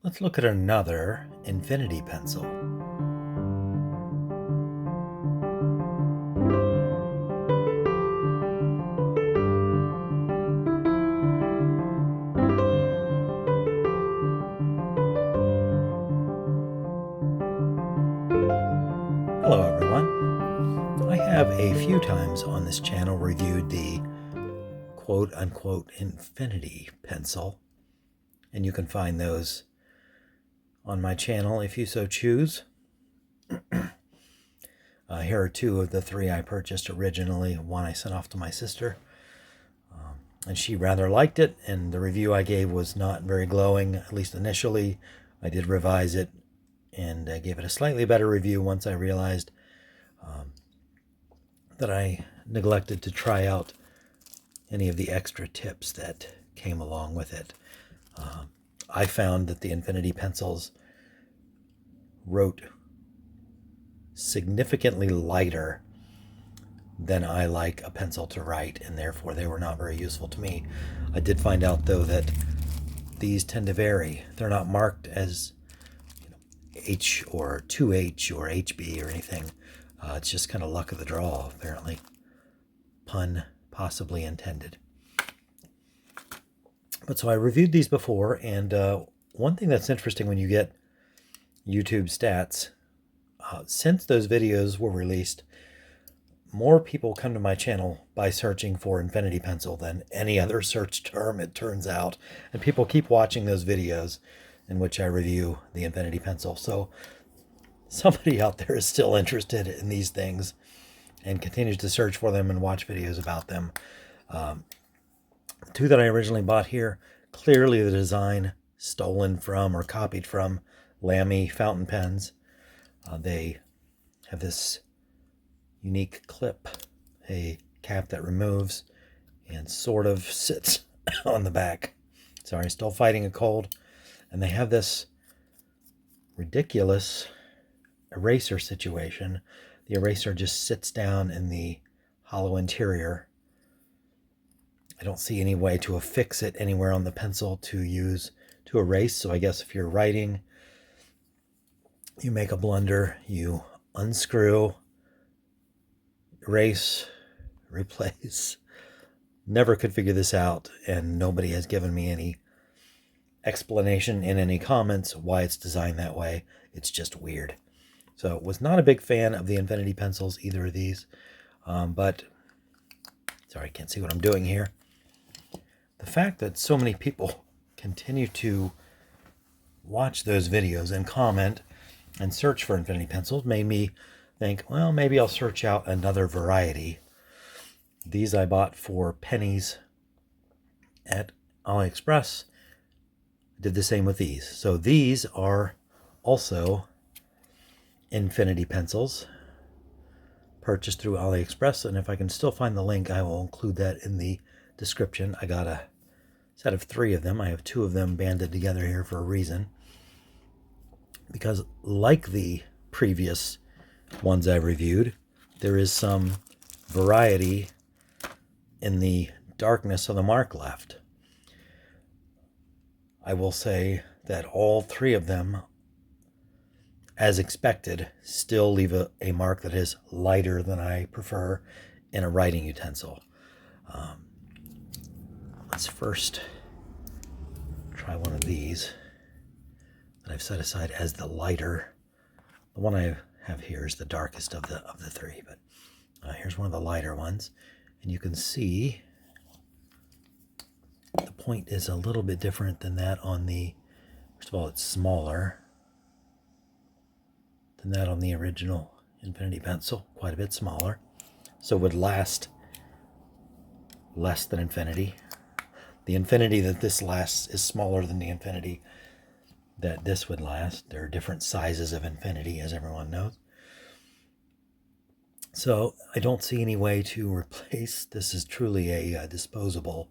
Let's look at another infinity pencil. Hello everyone. I have a few times on this channel reviewed the quote-unquote infinity pencil, and you can find those on my channel if you so choose. Here are two of the three I purchased originally. One I sent off to my sister, and she rather liked it, and the review I gave was not very glowing, at least initially. I did revise it and gave it a slightly better review once I realized that I neglected to try out any of the extra tips that came along with it. I found that the infinity pencils wrote significantly lighter than I like a pencil to write, and therefore they were not very useful to me. I did find out though that these tend to vary. They're not marked as H or 2H or HB or anything. It's just kind of luck of the draw, apparently. Pun possibly intended. But so I reviewed these before, and one thing that's interesting when you get YouTube stats, since those videos were released, more people come to my channel by searching for infinity pencil than any other search term, it turns out. And people keep watching those videos in which I review the infinity pencil. So somebody out there is still interested in these things and continues to search for them and watch videos about them. The two that I originally bought here, clearly the design stolen from or copied from Lamy fountain pens. They have this unique clip, a cap that removes and sort of sits on the back. Sorry, still fighting a cold. And they have this ridiculous eraser situation. The eraser just sits down in the hollow interior. I don't see any way to affix it anywhere on the pencil to use to erase. So I guess if you're writing, you make a blunder, you unscrew, erase, replace. Never could figure this out, and nobody has given me any explanation in any comments why it's designed that way. It's just weird. So was not a big fan of the infinity pencils, either of these. But sorry, I can't see what I'm doing here. The fact that so many people continue to watch those videos and comment and search for infinity pencils made me think, well, maybe I'll search out another variety. These I bought for pennies at AliExpress. Did the same with these. So these are also infinity pencils purchased through AliExpress, and if I can still find the link, I will include that in the description. I got a set of 3 of them. I have 2 of them banded together here for a reason, because like the previous ones I reviewed, there is some variety in the darkness of the mark left. I will say that all 3 of them, as expected, still leave a mark that is lighter than I prefer in a writing utensil. Let's first try one of these that I've set aside as the lighter. The one I have here is the darkest of the 3, but here's one of the lighter ones, and you can see the point is a little bit different than that on the, first of all, it's smaller than that on the original infinity pencil, quite a bit smaller, so would last less than infinity. The infinity that this lasts is smaller than the infinity that this would last. There are different sizes of infinity, as everyone knows. So I don't see any way to replace. This is truly a disposable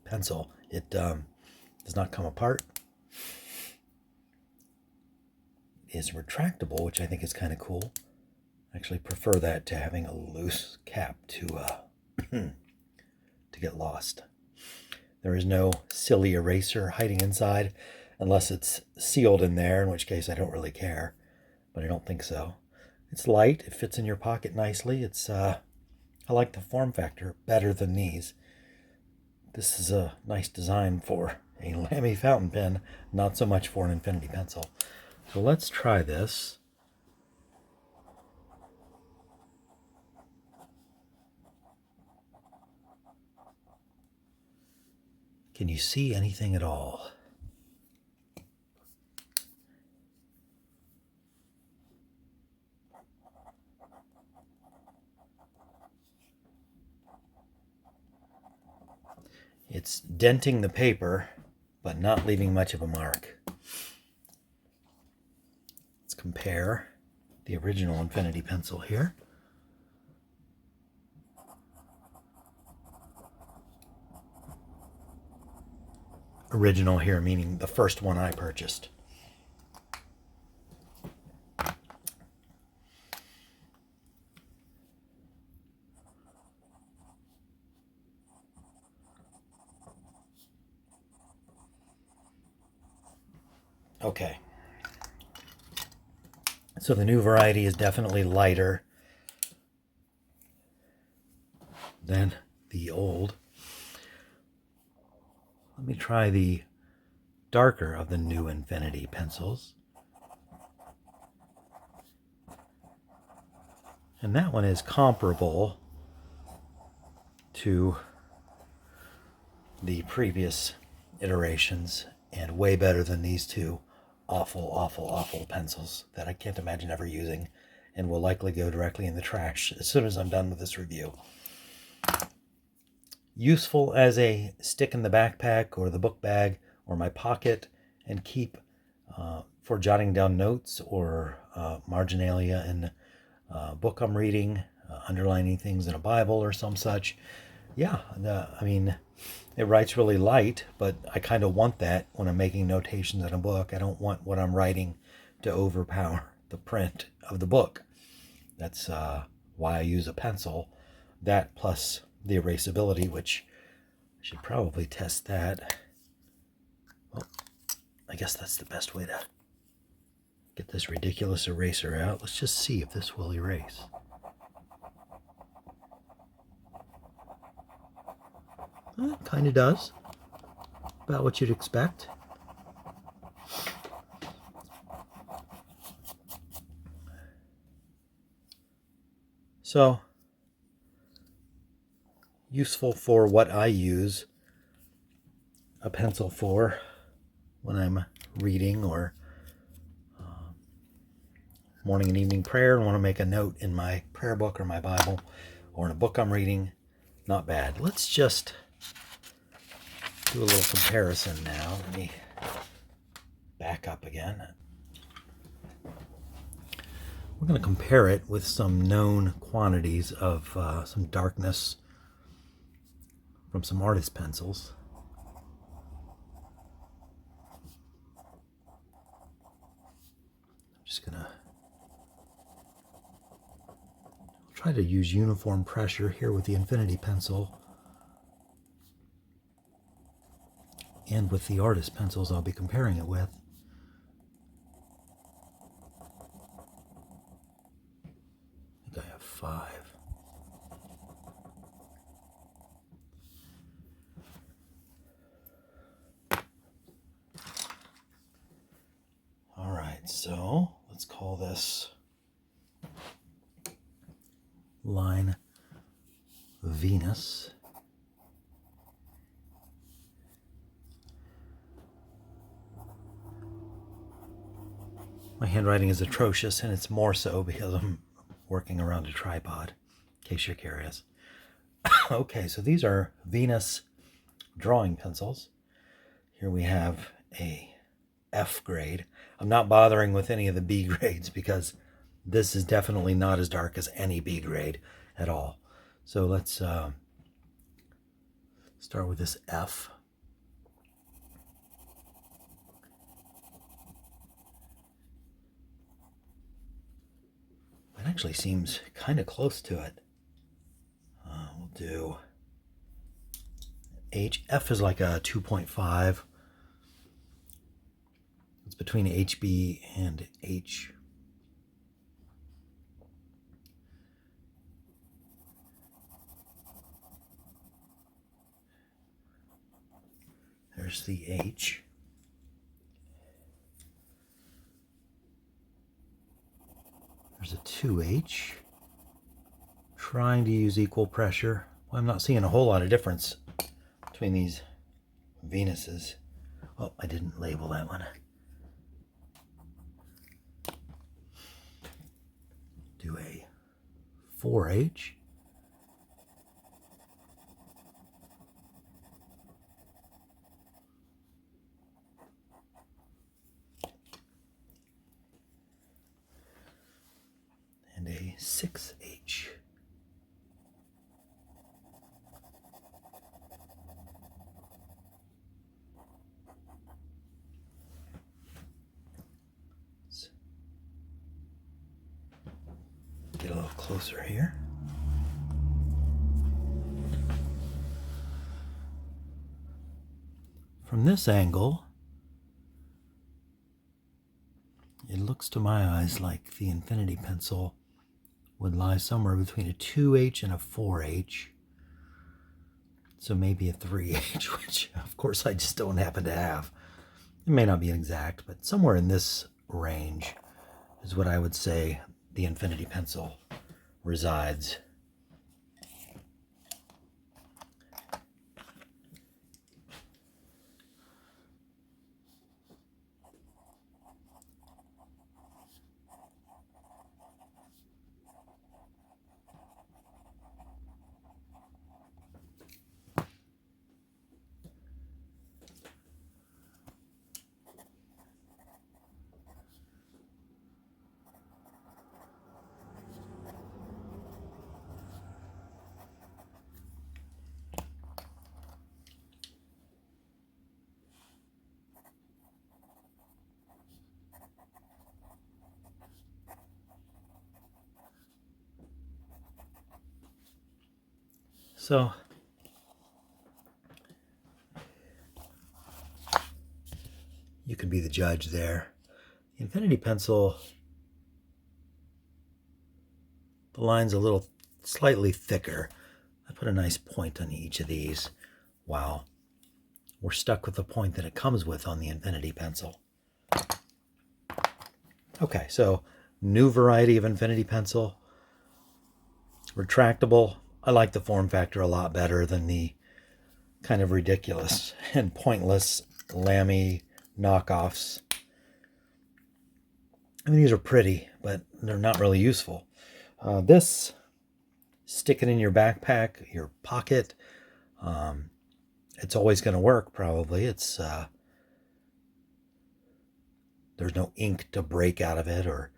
pencil. It does not come apart. It is retractable, which I think is kind of cool. I actually prefer that to having a loose cap to to get lost. There is no silly eraser hiding inside, unless it's sealed in there, in which case I don't really care, but I don't think so. It's light, it fits in your pocket nicely. I like the form factor better than these. This is a nice design for a Lamy fountain pen, not so much for an infinity pencil. So let's try this. Can you see anything at all? It's denting the paper, but not leaving much of a mark. Let's compare the original infinity pencil here. Original here meaning the first one I purchased. Okay. So the new variety is definitely lighter than the old. Let me try the darker of the new infinity pencils. And that one is comparable to the previous iterations and way better than these two awful pencils that I can't imagine ever using and will likely go directly in the trash as soon as I'm done with this review. Useful as a stick in the backpack or the book bag or my pocket, and keep for jotting down notes or marginalia in a book I'm reading, underlining things in a Bible or some such. Yeah, I mean, it writes really light, but I kind of want that when I'm making notations in a book. I don't want what I'm writing to overpower the print of the book. That's why I use a pencil. That plus the erasability, which I should probably test that. Well, I guess that's the best way to get this ridiculous eraser out. Let's just see if this will erase. It kind of does. About what you'd expect. So, useful for what I use a pencil for when I'm reading or morning and evening prayer and want to make a note in my prayer book or my Bible or in a book I'm reading. Not bad. Let's just do a little comparison now. Let me back up again. We're going to compare it with some known quantities of some darkness from some artist pencils. I'm just going to try to use uniform pressure here with the infinity pencil and with the artist pencils I'll be comparing it with. I think I have 5. All right, so let's call this line Venus. My handwriting is atrocious, and it's more so because I'm working around a tripod, in case you're curious. Okay, so these are Venus drawing pencils. Here we have a F grade. I'm not bothering with any of the B grades because this is definitely not as dark as any B grade at all. So let's start with this F. It actually seems kind of close to it. We'll do H. F is like a 2.5. It's between HB and H. There's the H. There's a 2H. Trying to use equal pressure. Well, I'm not seeing a whole lot of difference between these Venuses. Oh, I didn't label that one. Do a 4H. And a 6H. Let's get a little closer here. From this angle, it looks to my eyes like the Infinity pencil would lie somewhere between a 2H and a 4H. So maybe a 3H, which of course I just don't happen to have. It may not be exact, but somewhere in this range is what I would say the Infinity pencil resides. So you could be the judge there. The Infinity pencil, the line's a little slightly thicker. I put a nice point on each of these. Wow. We're stuck with the point that it comes with on the Infinity pencil. Okay, so new variety of Infinity pencil. Retractable. I like the form factor a lot better than the kind of ridiculous and pointless Lamy knockoffs. I mean, these are pretty, but they're not really useful. This, stick it in your backpack, your pocket. It's always going to work, probably. It's there's no ink to break out of it, or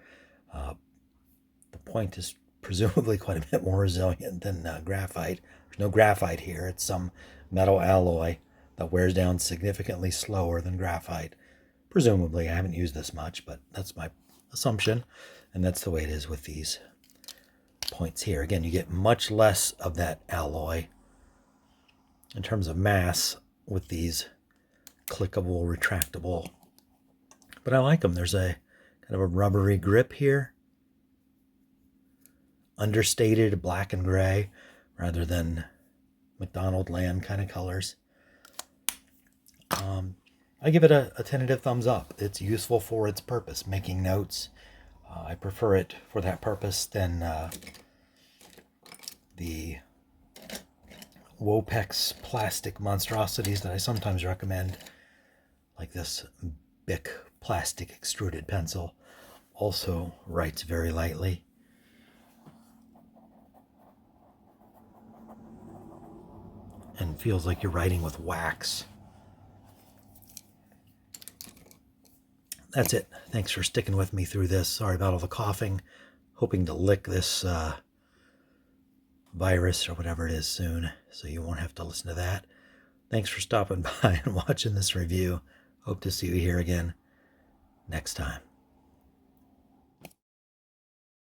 the point is presumably quite a bit more resilient than graphite. There's no graphite here. It's some metal alloy that wears down significantly slower than graphite. Presumably, I haven't used this much, but that's my assumption, and that's the way it is with these points here. Again, you get much less of that alloy in terms of mass with these clickable, retractable, but I like them. There's a kind of a rubbery grip here. Understated black and gray rather than McDonald land kind of colors. I give it a tentative thumbs up. It's useful for its purpose, making notes. I prefer it for that purpose than the Wopex plastic monstrosities that I sometimes recommend, like this Bic plastic extruded pencil. Also writes very lightly. And feels like you're writing with wax. That's it. Thanks for sticking with me through this. Sorry about all the coughing. Hoping to lick this virus or whatever it is soon, so you won't have to listen to that. Thanks for stopping by and watching this review. Hope to see you here again next time.